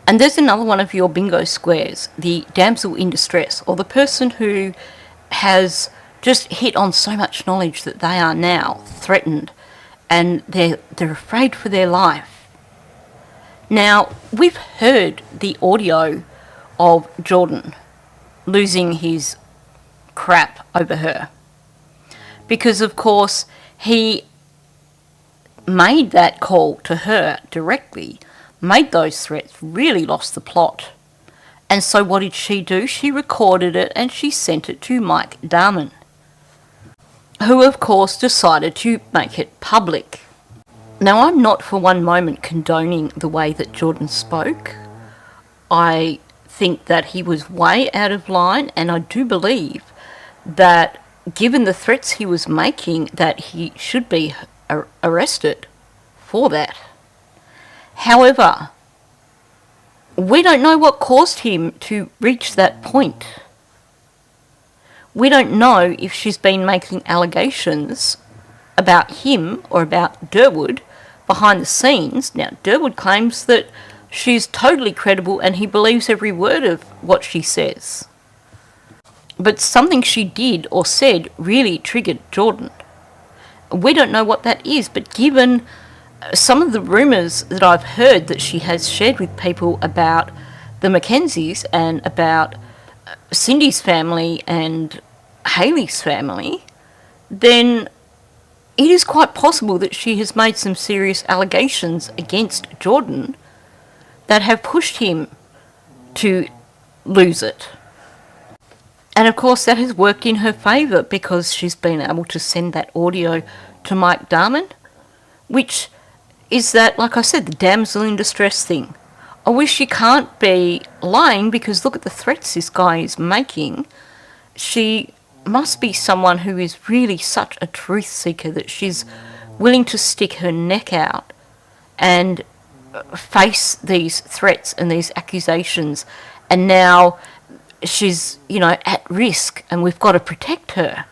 And there's another one of your bingo squares, the damsel in distress, or the person who has just hit on so much knowledge that they are now threatened and they're afraid for their life. Now, we've heard the audio of Jordan losing his crap over her, because of course he made that call to her directly, made those threats, really lost the plot. And so what did she do? She recorded it and she sent it to Mike Darman, who of course decided to make it public. Now, I'm not for one moment condoning the way that Jordan spoke. I think that he was way out of line, and I do believe that given the threats he was making, that he should be arrested for that. However, we don't know what caused him to reach that point. We don't know if she's been making allegations about him or about Durwood behind the scenes. Now, Durwood claims that she's totally credible and he believes every word of what she says. But something she did or said really triggered Jordan. We don't know what that is, but given some of the rumours that I've heard that she has shared with people about the Mackenzies and about Cindy's family and Hayley's family, then it is quite possible that she has made some serious allegations against Jordan that have pushed him to lose it. And of course that has worked in her favour, because she's been able to send that audio to Mike Darman, which is that, like I said, the damsel in distress thing. I wish she can't be lying, because look at the threats this guy is making. She must be someone who is really such a truth seeker that she's willing to stick her neck out and face these threats and these accusations, and now she's, at risk and we've got to protect her.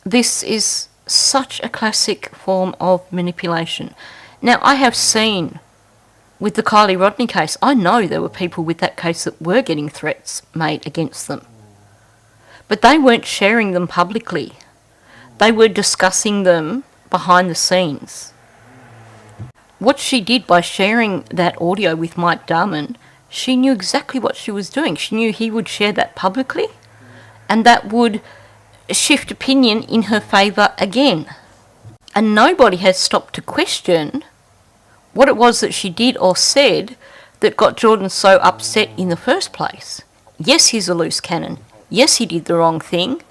This is such a classic form of manipulation. Now, I have seen with the Kylie Rodney case, I know there were people with that case that were getting threats made against them. But they weren't sharing them publicly. They were discussing them behind the scenes. What she did by sharing that audio with Mike Darman, she knew exactly what she was doing. She knew he would share that publicly, and that would shift opinion in her favour again. And nobody has stopped to question what it was that she did or said that got Jordan so upset in the first place. Yes, he's a loose cannon. Yes, he did the wrong thing.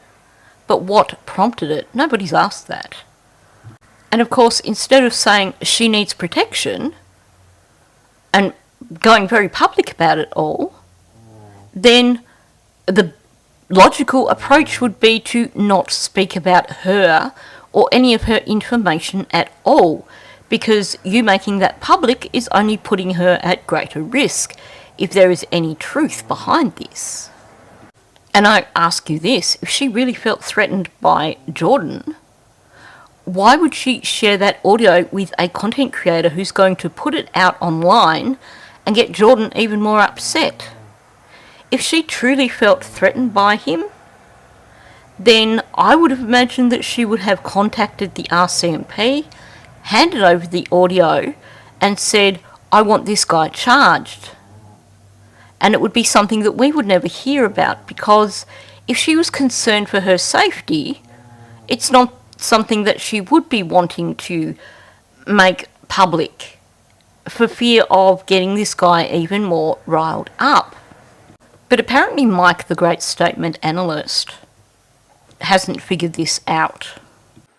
But what prompted it? Nobody's asked that. And of course, instead of saying she needs protection and going very public about it all, then the logical approach would be to not speak about her or any of her information at all, because you making that public is only putting her at greater risk if there is any truth behind this. And I ask you this, if she really felt threatened by Jordan, why would she share that audio with a content creator who's going to put it out online and get Jordan even more upset? If she truly felt threatened by him, then I would have imagined that she would have contacted the RCMP, handed over the audio and said, I want this guy charged. And it would be something that we would never hear about, because if she was concerned for her safety, it's not something that she would be wanting to make public for fear of getting this guy even more riled up. But apparently Mike, the great statement analyst, hasn't figured this out.